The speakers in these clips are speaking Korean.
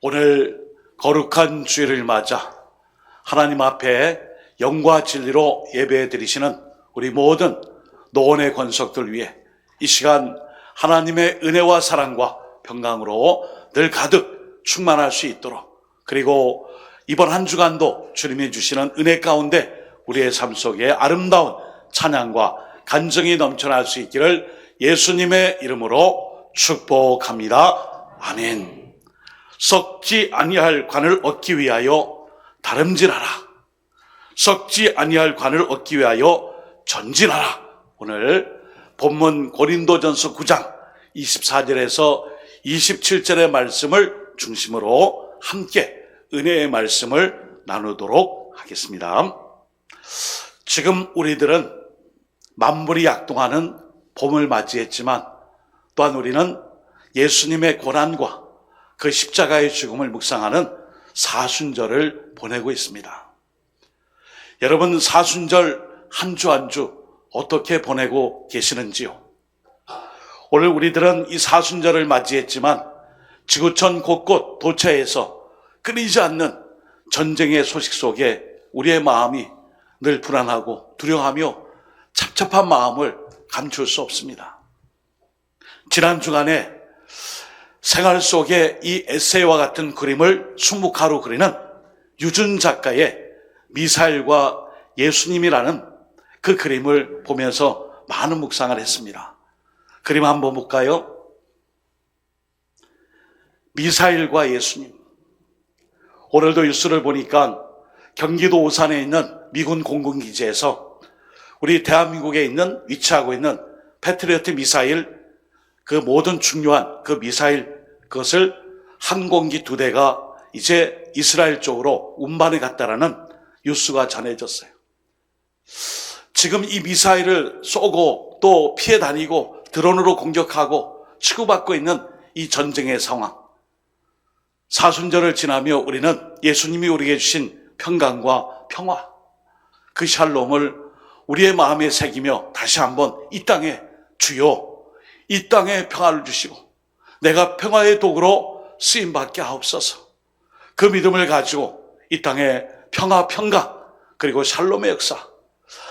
오늘 거룩한 주일을 맞아 하나님 앞에 영과 진리로 예배해 드리시는 우리 모든 노원의 권속들 위해 이 시간 하나님의 은혜와 사랑과 평강으로 늘 가득 충만할 수 있도록, 그리고 이번 한 주간도 주님이 주시는 은혜 가운데 우리의 삶 속에 아름다운 찬양과 간증이 넘쳐날 수 있기를 예수님의 이름으로 축복합니다. 아멘. 썩지 아니할 관을 얻기 위하여 다름질하라. 썩지 아니할 관을 얻기 위하여 전진하라. 오늘 본문 고린도전서 9장 24절에서 27절의 말씀을 중심으로 함께 은혜의 말씀을 나누도록 하겠습니다. 지금 우리들은 만물이 약동하는 봄을 맞이했지만 또한 우리는 예수님의 고난과 그 십자가의 죽음을 묵상하는 사순절을 보내고 있습니다. 여러분, 사순절 한 주 한 주 어떻게 보내고 계시는지요? 오늘 우리들은 이 사순절을 맞이했지만 지구촌 곳곳 도처에서 끊이지 않는 전쟁의 소식 속에 우리의 마음이 늘 불안하고 두려워하며 착잡한 마음을 감출 수 없습니다. 지난 주간에 생활 속에 이 에세이와 같은 그림을 숙묵하로 그리는 유준 작가의 미사일과 예수님이라는 그 그림을 보면서 많은 묵상을 했습니다. 그림 한번 볼까요? 미사일과 예수님. 오늘도 뉴스를 보니까 경기도 오산에 있는 미군 공군기지에서 우리 대한민국에 있는 위치하고 있는 패트리어트 미사일, 그 모든 중요한 그 미사일, 그것을 항공기 2대가 이제 이스라엘 쪽으로 운반해 갔다라는 뉴스가 전해졌어요. 지금 이 미사일을 쏘고 또 피해 다니고 드론으로 공격하고 치고받고 있는 이 전쟁의 상황. 사순절을 지나며 우리는 예수님이 우리에게 주신 평강과 평화, 그 샬롬을 우리의 마음에 새기며 다시 한번 이 땅에, 주여 이 땅에 평화를 주시고 내가 평화의 도구로 쓰임받게 하옵소서. 그 믿음을 가지고 이 땅에 평화, 평강, 그리고 샬롬의 역사,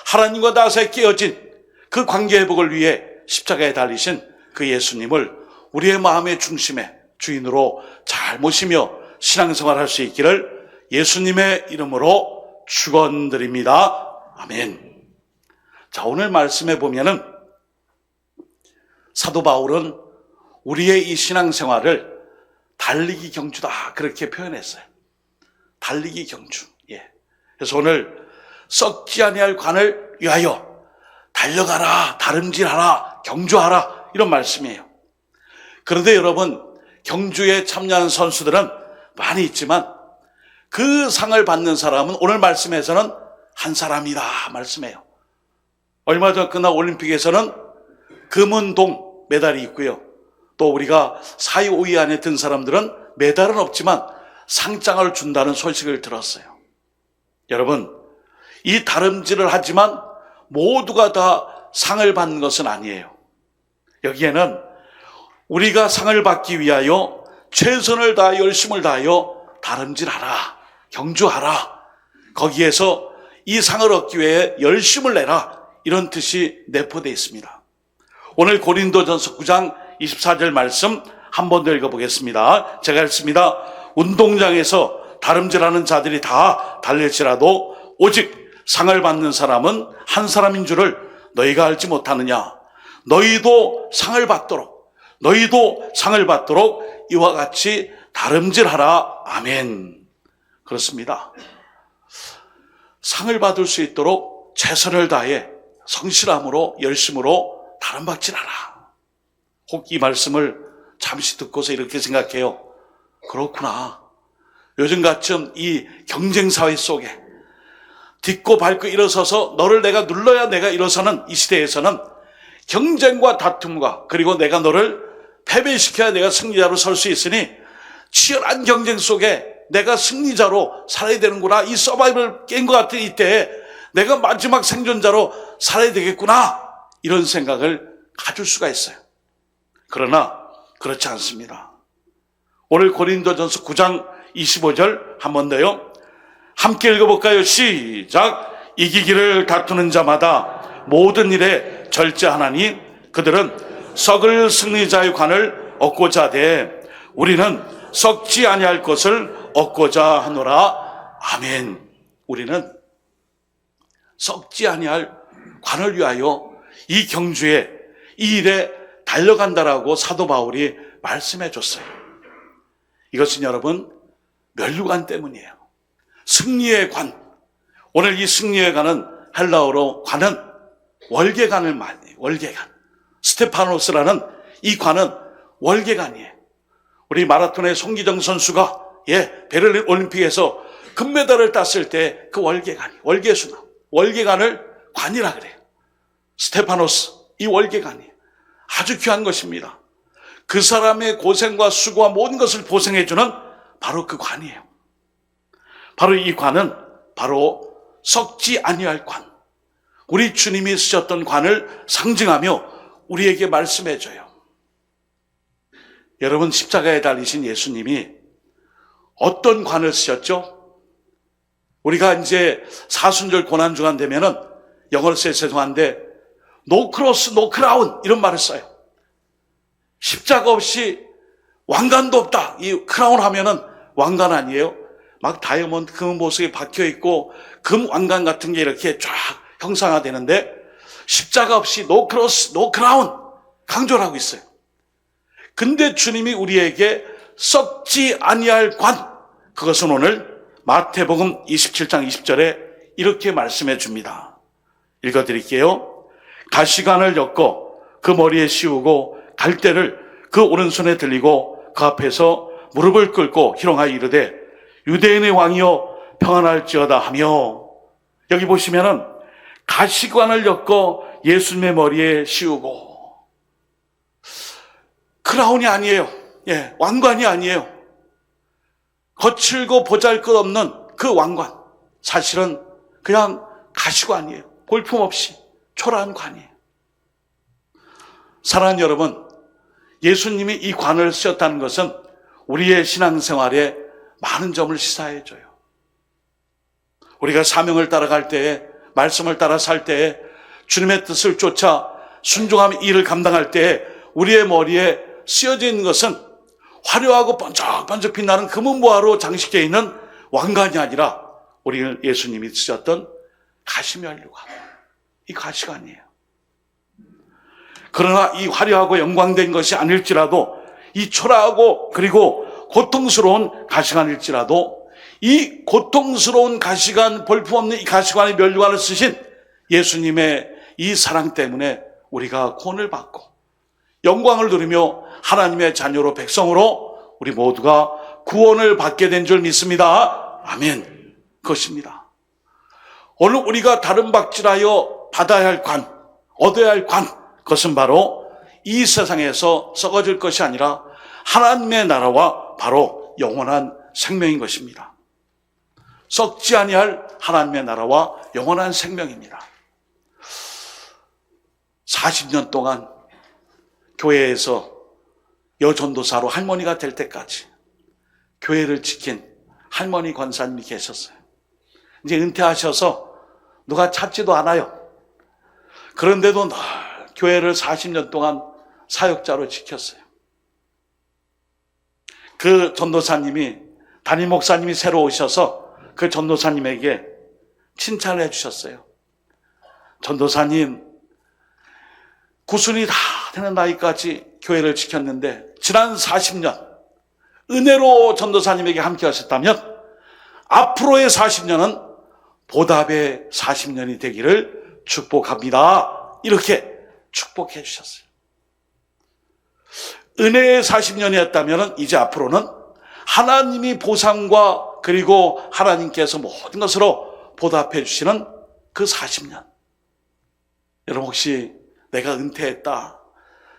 하나님과 나 사이에 깨어진 그 관계 회복을 위해 십자가에 달리신 그 예수님을 우리의 마음의 중심에 주인으로 잘 모시며 신앙생활할 수 있기를 예수님의 이름으로 축원드립니다. 아멘. 자, 오늘 말씀에 보면은 사도 바울은 우리의 이 신앙생활을 달리기 경주다, 그렇게 표현했어요. 달리기 경주. 예. 그래서 오늘 썩지 아니할 관을 위하여 달려가라, 다름질하라, 경주하라, 이런 말씀이에요. 그런데 여러분, 경주에 참여하는 선수들은 많이 있지만 그 상을 받는 사람은 오늘 말씀에서는 한 사람이다 말씀해요. 얼마 전 끝난 올림픽에서는 금은 동 메달이 있고요. 또 우리가 4위, 5위 안에 든 사람들은 메달은 없지만 상장을 준다는 소식을 들었어요. 여러분, 이 다름질을 하지만 모두가 다 상을 받는 것은 아니에요. 여기에는 우리가 상을 받기 위하여 최선을 다하여 열심을 다하여 다름질하라, 경주하라, 거기에서 이 상을 얻기 위해 열심을 내라, 이런 뜻이 내포되어 있습니다. 오늘 고린도전서 9장 24절 말씀 한 번 더 읽어보겠습니다. 제가 읽습니다. 운동장에서 다름질하는 자들이 다 달릴지라도 오직 상을 받는 사람은 한 사람인 줄을 너희가 알지 못하느냐. 너희도 상을 받도록 이와 같이 다름질하라. 아멘. 그렇습니다. 상을 받을 수 있도록 최선을 다해 성실함으로 열심으로 다름박질하라. 혹 이 말씀을 잠시 듣고서 이렇게 생각해요. 그렇구나. 요즘같이 이 경쟁사회 속에 딛고 밟고 일어서서 너를 내가 눌러야 내가 일어서는 이 시대에서는 경쟁과 다툼과, 그리고 내가 너를 패배시켜야 내가 승리자로 설 수 있으니 치열한 경쟁 속에 내가 승리자로 살아야 되는구나, 이 서바이벌 게임과 같은 이때에 내가 마지막 생존자로 살아야 되겠구나, 이런 생각을 가질 수가 있어요. 그러나 그렇지 않습니다. 오늘 고린도전서 9장 25절 한 번 더요. 함께 읽어볼까요? 시작. 이기기를 다투는 자마다 모든 일에 절제하나니 그들은 썩을 승리자의 관을 얻고자 하되 우리는 썩지 아니할 것을 얻고자 하노라. 아멘. 우리는 썩지 아니할 관을 위하여 이 경주에 이 일에 달려간다라고 사도 바울이 말씀해 줬어요. 이것은 여러분 면류관 때문이에요. 승리의 관. 오늘 이 승리의 관은 헬라어로 관은 월계관을 말해요. 월계관. 스테파노스라는 이 관은 월계관이에요. 우리 마라톤의 송기정 선수가 베를린 올림픽에서 금메달을 땄을 때 그 월계수나 월계관을 관이라 그래요. 스테파노스, 이 월계관이에요. 아주 귀한 것입니다. 그 사람의 고생과 수고와 모든 것을 보상해주는 바로 그 관이에요. 바로 이 관은 바로 썩지 아니할 관. 우리 주님이 쓰셨던 관을 상징하며 우리에게 말씀해줘요. 여러분, 십자가에 달리신 예수님이 어떤 관을 쓰셨죠? 우리가 이제 사순절 고난주간 되면은 영어로 써서 죄송한데 no cross, no crown 이런 말을 써요. 십자가 없이 왕관도 없다. 이 크라운 하면은 왕관 아니에요? 막 다이아몬드 금 보석이 박혀 있고 금 왕관 같은 게 이렇게 쫙 형상화되는데 십자가 없이 no cross, no crown 강조를 하고 있어요. 근데 주님이 우리에게 썩지 아니할 관, 그것은 오늘 마태복음 27장 20절에 이렇게 말씀해 줍니다. 읽어드릴게요. 가시관을 엮어 그 머리에 씌우고 갈대를 그 오른손에 들리고 그 앞에서 무릎을 꿇고 희롱하여 이르되 유대인의 왕이여 평안할지어다 하며, 여기 보시면은 가시관을 엮어 예수님의 머리에 씌우고, 크라운이 아니에요. 왕관이 아니에요. 거칠고 보잘것없는 그 왕관, 사실은 그냥 가시관이에요. 볼품없이 초라한 관이에요. 사랑하는 여러분, 예수님이 이 관을 쓰셨다는 것은 우리의 신앙생활에 많은 점을 시사해줘요. 우리가 사명을 따라갈 때에, 말씀을 따라 살 때에, 주님의 뜻을 쫓아 순종하며 일을 감당할 때에 우리의 머리에 쓰여져 있는 것은 화려하고 번쩍번쩍 빛나는 금은보화로 장식되어 있는 왕관이 아니라 우리 예수님이 쓰셨던 가시면류관, 이 가시관이에요. 그러나 이 화려하고 영광된 것이 아닐지라도, 이 초라하고 그리고 고통스러운 가시관일지라도, 이 고통스러운 가시관, 볼품없는 이 가시관의 면류관을 쓰신 예수님의 이 사랑 때문에 우리가 구원을 받고 영광을 누리며 하나님의 자녀로, 백성으로 우리 모두가 구원을 받게 된 줄 믿습니다. 아멘. 그것입니다. 오늘 우리가 다른 박질하여 받아야 할 관, 얻어야 할 관, 그것은 바로 이 세상에서 썩어질 것이 아니라 하나님의 나라와 바로 영원한 생명인 것입니다. 썩지 아니할 하나님의 나라와 영원한 생명입니다. 40년 동안 교회에서 여전도사로 할머니가 될 때까지 교회를 지킨 할머니 권사님이 계셨어요. 이제 은퇴하셔서 누가 찾지도 않아요. 그런데도 늘 교회를 40년 동안 사역자로 지켰어요. 그 전도사님이, 담임 목사님이 새로 오셔서 그 전도사님에게 칭찬을 해주셨어요. 전도사님, 구순이 다 되는 나이까지 교회를 지켰는데 지난 40년 은혜로 전도사님에게 함께 하셨다면 앞으로의 40년은 보답의 40년이 되기를 축복합니다. 이렇게 축복해 주셨어요. 은혜의 40년이었다면 이제 앞으로는 하나님이 보상과 그리고 하나님께서 모든 것으로 보답해 주시는 그 40년. 여러분, 혹시 내가 은퇴했다,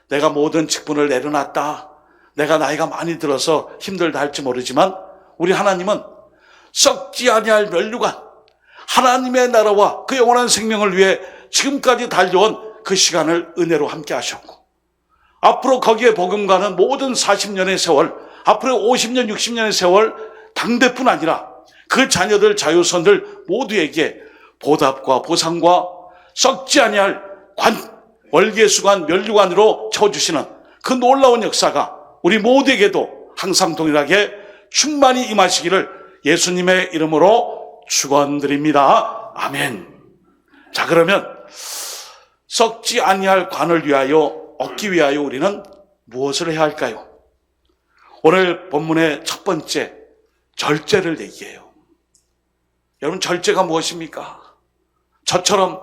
내가 모든 직분을 내려놨다, 내가 나이가 많이 들어서 힘들다 할지 모르지만 우리 하나님은 썩지 아니할 면류관, 하나님의 나라와 그 영원한 생명을 위해 지금까지 달려온 그 시간을 은혜로 함께 하셨고, 앞으로 거기에 복음가는 모든 40년의 세월 앞으로 50년, 60년의 세월 당대뿐 아니라 그 자녀들, 자유선들 모두에게 보답과 보상과 썩지 아니할 월계수관, 면류관으로 쳐주시는 그 놀라운 역사가 우리 모두에게도 항상 동일하게 충만히 임하시기를 예수님의 이름으로 축원드립니다. 아멘. 자, 그러면 썩지 아니할 관을 위하여 얻기 위하여 우리는 무엇을 해야 할까요? 오늘 본문의 첫 번째 절제를 얘기해요. 여러분, 절제가 무엇입니까? 저처럼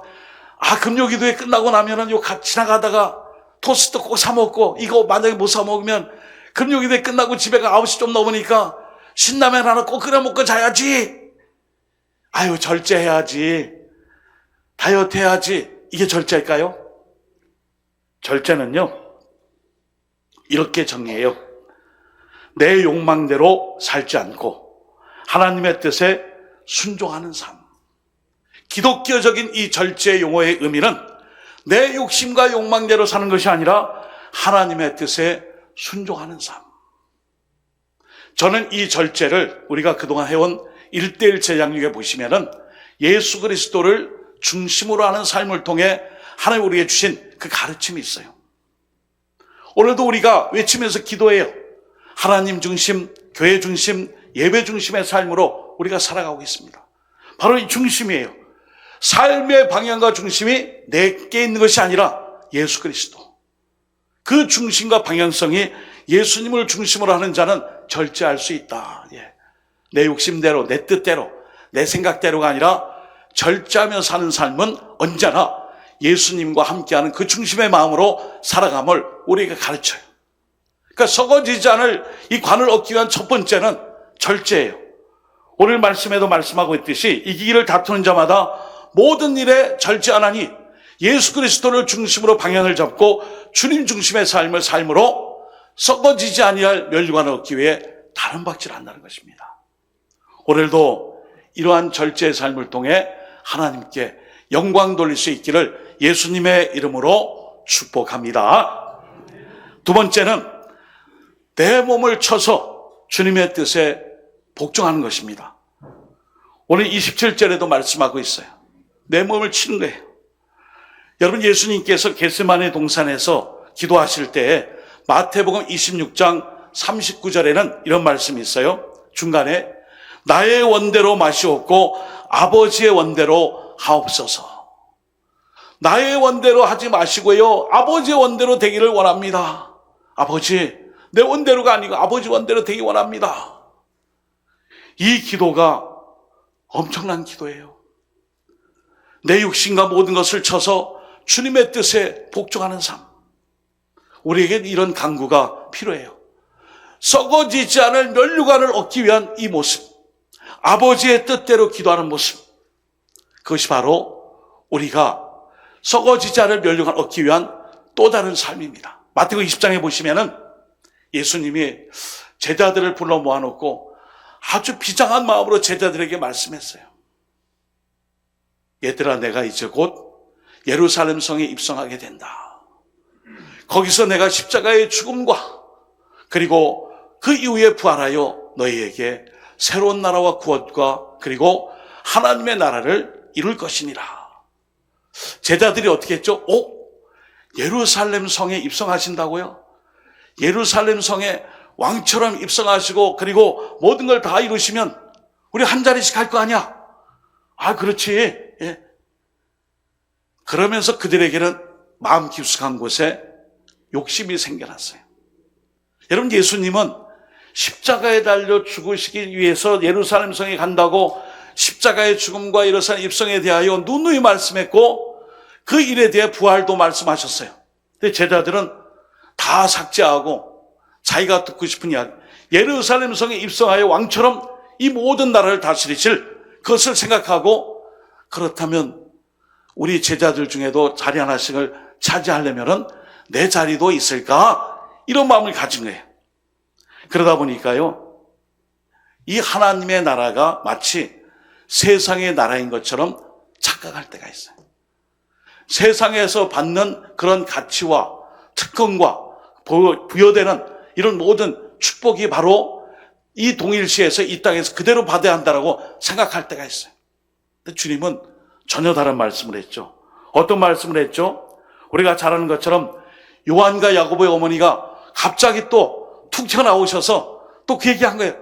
금요기도회 끝나고 나면은 지나가다가 토스트 꼭 사 먹고, 이거 만약에 못 사 먹으면 금요기도회 끝나고 집에 가 9시 좀 넘으니까 신라면 하나 꼭 끓여 먹고 자야지. 절제해야지. 다이어트 해야지. 이게 절제일까요? 절제는요, 이렇게 정리해요. 내 욕망대로 살지 않고 하나님의 뜻에 순종하는 삶. 기독교적인 이 절제 용어의 의미는 내 욕심과 욕망대로 사는 것이 아니라 하나님의 뜻에 순종하는 삶. 저는 이 절제를 우리가 그동안 해온 1:1 제장육에 보시면은 예수 그리스도를 중심으로 하는 삶을 통해 하나님 우리에게 주신 그 가르침이 있어요. 오늘도 우리가 외치면서 기도해요. 하나님 중심, 교회 중심, 예배 중심의 삶으로 우리가 살아가고 있습니다. 바로 이 중심이에요. 삶의 방향과 중심이 내게 있는 것이 아니라 예수 그리스도. 그 중심과 방향성이 예수님을 중심으로 하는 자는 절제할 수 있다. 내 욕심대로, 내 뜻대로, 내 생각대로가 아니라 절제하며 사는 삶은 언제나 예수님과 함께하는 그 중심의 마음으로 살아감을 우리에게 가르쳐요. 그러니까 썩어지지 않을 이 관을 얻기 위한 첫 번째는 절제예요. 오늘 말씀에도 말씀하고 있듯이 이기기를 다투는 자마다 모든 일에 절제하나니 예수 그리스도를 중심으로 방향을 잡고 주님 중심의 삶을 삶으로 썩어지지 아니할 면류관을 얻기 위해 다른 박질 한다는 것입니다. 오늘도 이러한 절제의 삶을 통해 하나님께 영광 돌릴 수 있기를 예수님의 이름으로 축복합니다. 두 번째는 내 몸을 쳐서 주님의 뜻에 복종하는 것입니다. 오늘 27절에도 말씀하고 있어요. 내 몸을 치는 거예요. 여러분, 예수님께서 겟세마네 동산에서 기도하실 때 마태복음 26장 39절에는 이런 말씀이 있어요. 중간에 나의 원대로 마시옵고 아버지의 원대로 하옵소서. 나의 원대로 하지 마시고요, 아버지의 원대로 되기를 원합니다. 아버지, 내 원대로가 아니고 아버지 원대로 되기 원합니다. 이 기도가 엄청난 기도예요. 내 육신과 모든 것을 쳐서 주님의 뜻에 복종하는 삶. 우리에겐 이런 강구가 필요해요. 썩어지지 않을 면류관을 얻기 위한 이 모습, 아버지의 뜻대로 기도하는 모습, 그것이 바로 우리가 썩어지지 않을 면류관을 얻기 위한 또 다른 삶입니다. 마태복음 20장에 보시면은 예수님이 제자들을 불러 모아놓고 아주 비장한 마음으로 제자들에게 말씀했어요. 얘들아, 내가 이제 곧 예루살렘 성에 입성하게 된다. 거기서 내가 십자가의 죽음과 그리고 그 이후에 부활하여 너희에게 새로운 나라와 구원과 그리고 하나님의 나라를 이룰 것이니라. 제자들이 어떻게 했죠? 예루살렘 성에 입성하신다고요? 예루살렘 성에 왕처럼 입성하시고 그리고 모든 걸 다 이루시면 우리 한 자리씩 할 거 아니야? 그렇지. 예. 그러면서 그들에게는 마음 깊숙한 곳에 욕심이 생겨났어요. 여러분, 예수님은 십자가에 달려 죽으시기 위해서 예루살렘 성에 간다고 십자가의 죽음과 예루살렘 입성에 대하여 누누이 말씀했고 그 일에 대해 부활도 말씀하셨어요. 근데 제자들은 다 삭제하고 자기가 듣고 싶은 이야기, 예루살렘 성에 입성하여 왕처럼 이 모든 나라를 다스리실 그것을 생각하고, 그렇다면 우리 제자들 중에도 자리 하나씩을 차지하려면 내 자리도 있을까? 이런 마음을 가진 거예요. 그러다 보니까요, 이 하나님의 나라가 마치 세상의 나라인 것처럼 착각할 때가 있어요. 세상에서 받는 그런 가치와 특권과 부여되는 이런 모든 축복이 바로 이 동일시에서 이 땅에서 그대로 받아야 한다라고 생각할 때가 있어요. 근데 주님은 전혀 다른 말씀을 했죠. 어떤 말씀을 했죠? 우리가 잘 아는 것처럼 요한과 야고보의 어머니가 갑자기 또 툭 튀어나오셔서 또 그 얘기한 거예요.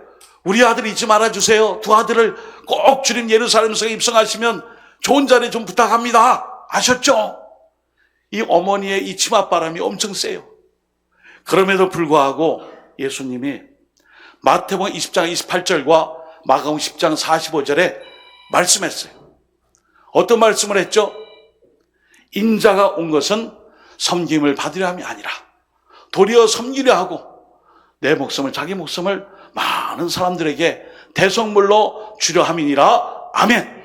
우리 아들 잊지 말아주세요. 두 아들을 꼭 주님 예루살렘성에 입성하시면 좋은 자리 좀 부탁합니다. 아셨죠? 이 어머니의 이 치맛바람이 엄청 세요. 그럼에도 불구하고 예수님이 마태복음 20장 28절과 마가복음 10장 45절에 말씀했어요. 어떤 말씀을 했죠? 인자가 온 것은 섬김을 받으려 함이 아니라 도리어 섬기려 하고 내 목숨을, 자기 목숨을 많은 사람들에게 대성물로 주려 함이니라. 아멘.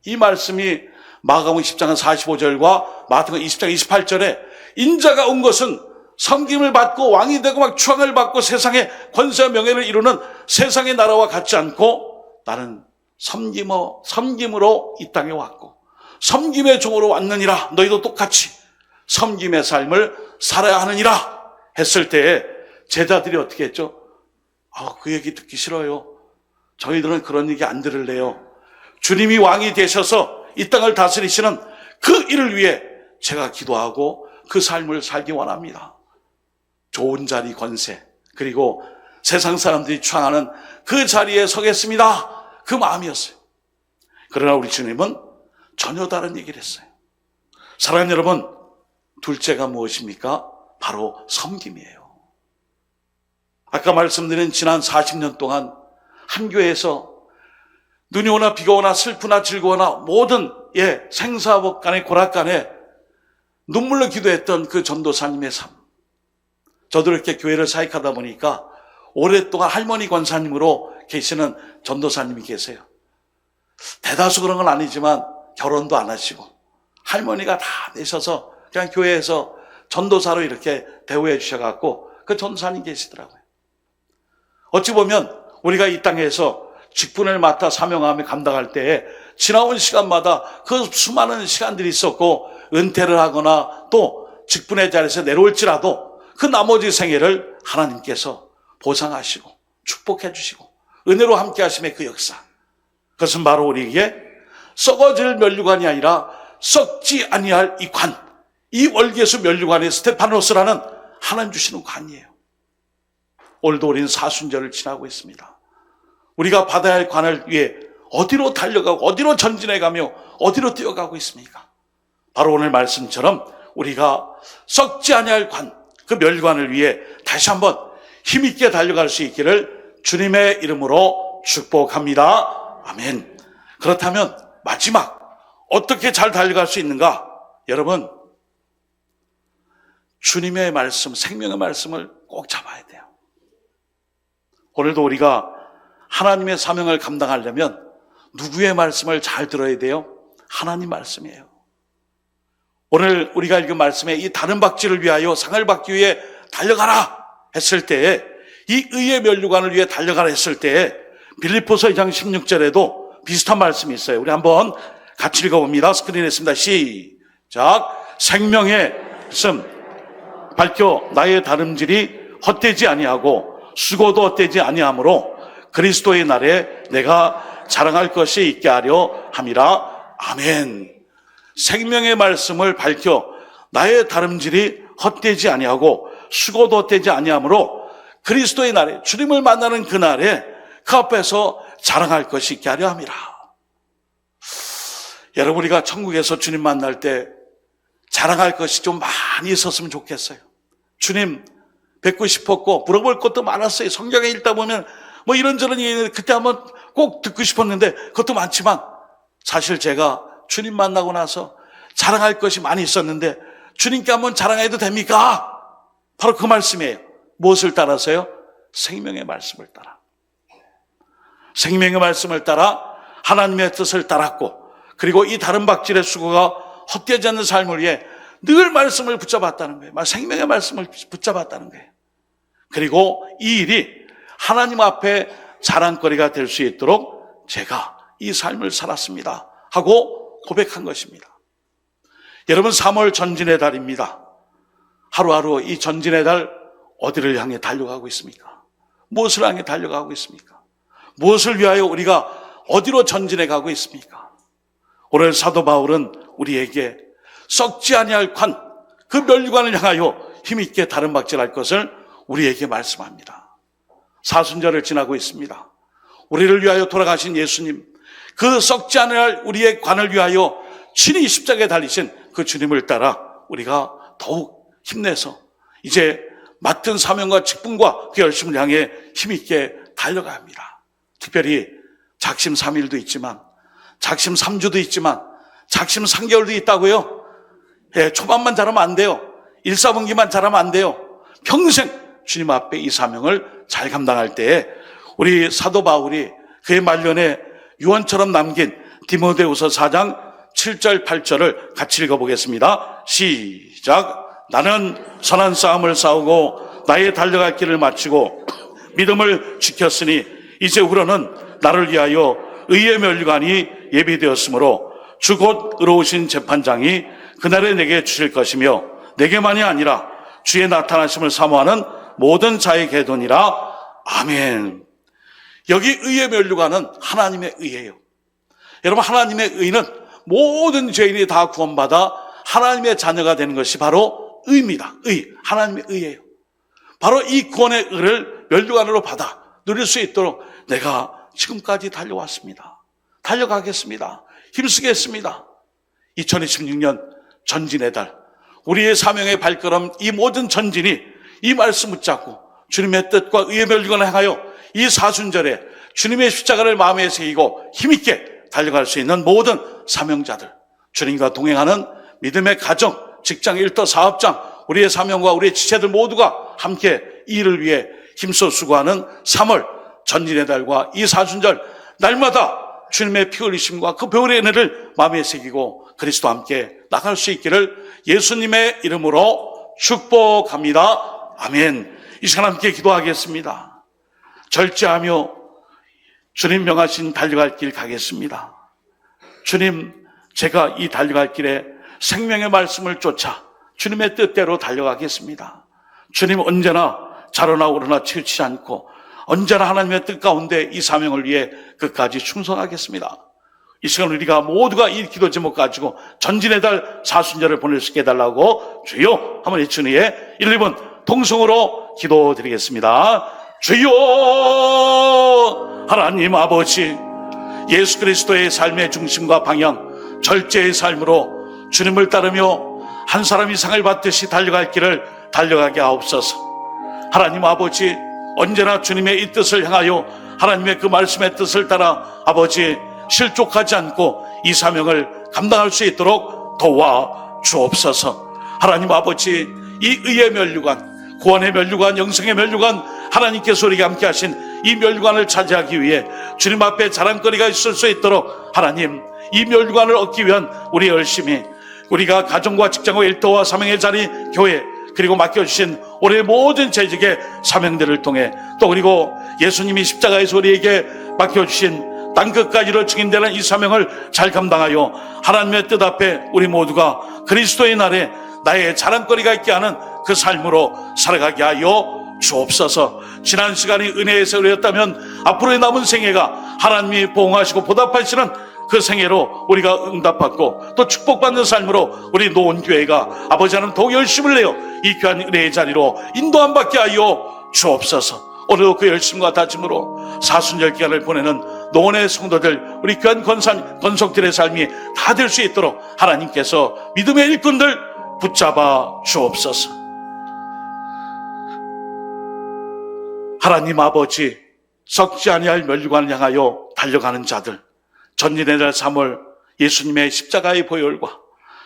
이 말씀이 마가복음 10장 45절과 마태복음 20장 28절에 인자가 온 것은 섬김을 받고 왕이 되고 막 추앙을 받고 세상의 권세와 명예를 이루는 세상의 나라와 같지 않고 나는 섬김으로 이 땅에 왔고 섬김의 종으로 왔느니라. 너희도 똑같이 섬김의 삶을 살아야 하느니라 했을 때에 제자들이 어떻게 했죠? 그 얘기 듣기 싫어요. 저희들은 그런 얘기 안 들을래요. 주님이 왕이 되셔서 이 땅을 다스리시는 그 일을 위해 제가 기도하고 그 삶을 살기 원합니다. 좋은 자리, 권세, 그리고 세상 사람들이 추앙하는 그 자리에 서겠습니다. 그 마음이었어요. 그러나 우리 주님은 전혀 다른 얘기를 했어요. 사랑하는 여러분, 둘째가 무엇입니까? 바로 섬김이에요. 아까 말씀드린 지난 40년 동안 한 교회에서 눈이 오나 비가 오나 슬프나 즐거우나 모든 생사복 간에 고락 간에 눈물로 기도했던 그 전도사님의 삶. 저도 이렇게 교회를 사역하다 보니까 오랫동안 할머니 권사님으로 계시는 전도사님이 계세요. 대다수 그런 건 아니지만 결혼도 안 하시고 할머니가 다 내셔서 그냥 교회에서 전도사로 이렇게 대우해 주셔갖고 그 전도사님 계시더라고요. 어찌 보면 우리가 이 땅에서 직분을 맡아 사명하며 감당할 때에 지나온 시간마다 그 수많은 시간들이 있었고 은퇴를 하거나 또 직분의 자리에서 내려올지라도 그 나머지 생애를 하나님께서 보상하시고 축복해 주시고 은혜로 함께 하심의 그 역사, 그것은 바로 우리에게 썩어질 면류관이 아니라 썩지 아니할 이 관, 이 월계수 면류관의 스테파노스라는 하나님 주시는 관이에요. 오늘도 우리는 사순절을 지나고 있습니다. 우리가 받아야 할 관을 위해 어디로 달려가고 어디로 전진해가며 어디로 뛰어가고 있습니까? 바로 오늘 말씀처럼 우리가 썩지 아니할 관, 그 멸관을 위해 다시 한번 힘있게 달려갈 수 있기를 주님의 이름으로 축복합니다. 아멘. 그렇다면 마지막 어떻게 잘 달려갈 수 있는가? 여러분, 주님의 말씀, 생명의 말씀을 꼭 잡아야 돼요. 오늘도 우리가 하나님의 사명을 감당하려면 누구의 말씀을 잘 들어야 돼요? 하나님 말씀이에요. 오늘 우리가 읽은 말씀에 이 다른 박지를 위하여 상을 받기 위해 달려가라 했을 때에, 이 의의 면류관을 위해 달려가라 했을 때에 빌립보서 2장 16절에도 비슷한 말씀이 있어요. 우리 한번 같이 읽어봅니다. 스크린에 있습니다. 시작. 생명의 말씀 밝혀 나의 다름질이 헛되지 아니하고 수고도 헛되지 아니하므로 그리스도의 날에 내가 자랑할 것이 있게 하려 함이라. 아멘. 생명의 말씀을 밝혀 나의 다름질이 헛되지 아니하고 수고도 헛되지 아니하므로 그리스도의 날에, 주님을 만나는 그날에 그 앞에서 자랑할 것이 있게 하려 함이라. 여러분, 우리가 천국에서 주님 만날 때 자랑할 것이 좀 많이 있었으면 좋겠어요. 주님 뵙고 싶었고 물어볼 것도 많았어요. 성경에 읽다 보면 뭐 이런저런 얘기는 그때 한번 꼭 듣고 싶었는데 그것도 많지만, 사실 제가 주님 만나고 나서 자랑할 것이 많이 있었는데 주님께 한번 자랑해도 됩니까? 바로 그 말씀이에요. 무엇을 따라서요? 생명의 말씀을 따라. 생명의 말씀을 따라 하나님의 뜻을 따랐고, 그리고 이 다른 박질의 수고가 헛되지 않는 삶을 위해 늘 말씀을 붙잡았다는 거예요. 생명의 말씀을 붙잡았다는 거예요. 그리고 이 일이 하나님 앞에 자랑거리가 될 수 있도록 제가 이 삶을 살았습니다 하고 고백한 것입니다. 여러분, 3월 전진의 달입니다. 하루하루 이 전진의 달 어디를 향해 달려가고 있습니까? 무엇을 향해 달려가고 있습니까? 무엇을 위하여 우리가 어디로 전진해 가고 있습니까? 오늘 사도 바울은 우리에게 썩지 아니할 관, 그 면류관을 향하여 힘있게 다름박질할 것을 우리에게 말씀합니다. 사순절을 지나고 있습니다. 우리를 위하여 돌아가신 예수님, 그 썩지 아니할 우리의 관을 위하여 친히 십자가에 달리신 그 주님을 따라 우리가 더욱 힘내서 이제 맡은 사명과 직분과 그 열심을 향해 힘있게 달려가야 합니다. 특별히 작심 3일도 있지만, 작심 3주도 있지만, 작심 3개월도 있다고요. 예, 초반만 잘하면 안 돼요. 1, 4분기만 잘하면 안 돼요. 평생 주님 앞에 이 사명을 잘 감당할 때에 우리 사도 바울이 그의 말년에 유언처럼 남긴 디모데후서 4장 7절 8절을 같이 읽어보겠습니다. 시작. 나는 선한 싸움을 싸우고 나의 달려갈 길을 마치고 믿음을 지켰으니 이제후로는 나를 위하여 의의 면류관이 예비되었으므로 주 곧 의로우신 재판장이 그날에 내게 주실 것이며 내게만이 아니라 주의 나타나심을 사모하는 모든 자에게 되니라. 아멘. 여기 의의 면류관은 하나님의 의예요. 여러분, 하나님의 의는 모든 죄인이 다 구원받아 하나님의 자녀가 되는 것이 바로 의입니다. 의, 하나님의 의예요. 바로 이 구원의 의를 면류관으로 받아 누릴 수 있도록 내가 지금까지 달려왔습니다. 달려가겠습니다. 힘쓰겠습니다. 2026년 전진의 달, 우리의 사명의 발걸음, 이 모든 전진이 이 말씀 붙잡고 주님의 뜻과 의의 면류관을 향하여 이 사순절에 주님의 십자가를 마음에 새기고 힘있게 달려갈 수 있는 모든 사명자들, 주님과 동행하는 믿음의 가정, 직장, 일터, 사업장, 우리의 사명과 우리의 지체들 모두가 함께 이 일을 위해 힘써 수고하는 3월 전진의 달과 이 사순절 날마다 주님의 피 흘리심과 그 보혈의 은혜를 마음에 새기고 그리스도와 함께 나갈 수 있기를 예수님의 이름으로 축복합니다. 아멘. 이 시간 함께 기도하겠습니다. 절제하며 주님 명하신 달려갈 길 가겠습니다. 주님, 제가 이 달려갈 길에 생명의 말씀을 쫓아 주님의 뜻대로 달려가겠습니다. 주님, 언제나 자로나 오르나 치우치지 않고 언제나 하나님의 뜻 가운데 이 사명을 위해 끝까지 충성하겠습니다. 이 시간 우리가 모두가 이 기도 제목 가지고 전진의 달 사순절을 보낼 수 있게 해달라고 주여 한번 외치는 후에 1, 2분 통성으로 기도드리겠습니다. 주여, 하나님 아버지, 예수 그리스도의 삶의 중심과 방향, 절제의 삶으로 주님을 따르며 한 사람이 상을 받듯이 달려갈 길을 달려가게 하옵소서. 하나님 아버지, 언제나 주님의 이 뜻을 향하여 하나님의 그 말씀의 뜻을 따라 아버지 실족하지 않고 이 사명을 감당할 수 있도록 도와 주옵소서. 하나님 아버지, 이 의의 면류관, 구원의 면류관, 영생의 면류관, 하나님께서 우리에게 함께 하신 이 면류관을 차지하기 위해 주님 앞에 자랑거리가 있을 수 있도록 하나님, 이 면류관을 얻기 위한 우리 열심히, 우리가 가정과 직장과 일터와 사명의 자리, 교회, 그리고 맡겨주신 우리의 모든 재직의 사명들을 통해 또 그리고 예수님이 십자가에서 우리에게 맡겨주신 땅끝까지로 증인되는 이 사명을 잘 감당하여 하나님의 뜻 앞에 우리 모두가 그리스도의 날에 나의 자랑거리가 있게 하는 그 삶으로 살아가게 하여 주옵소서. 지난 시간이 은혜의 세월이었다면 앞으로의 남은 생애가 하나님이 보응하시고 보답하시는 그 생애로 우리가 응답받고 또 축복받는 삶으로 우리 노원교회가 아버지 하나님 더욱 열심을 내어 이 귀한 은혜의 자리로 인도함 받게 하여 주옵소서. 오늘도 그 열심과 다짐으로 사순절 기간을 보내는 노원의 성도들, 우리 귀한 건속들의 삶이 다 될 수 있도록 하나님께서 믿음의 일꾼들 붙잡아 주옵소서. 하나님 아버지, 썩지 아니할 면류관을 향하여 달려가는 자들, 전진의 달 3월 예수님의 십자가의 보혈과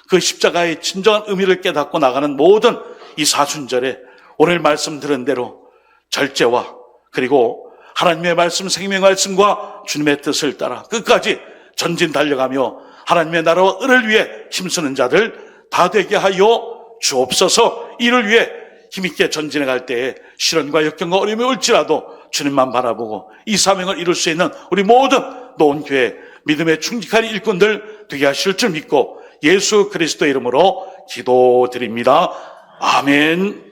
그 십자가의 진정한 의미를 깨닫고 나가는 모든 이 사순절에 오늘 말씀 들은 대로 절제와 그리고 하나님의 말씀, 생명의 말씀과 주님의 뜻을 따라 끝까지 전진 달려가며 하나님의 나라와 을을 위해 힘쓰는 자들 다 되게 하여 주옵소서. 이를 위해 힘있게 전진해 갈 때에 시련과 역경과 어려움이 올지라도 주님만 바라보고 이 사명을 이룰 수 있는 우리 모든 노원교회 믿음의 충직한 일꾼들 되게 하실 줄 믿고 예수 그리스도 이름으로 기도드립니다. 아멘.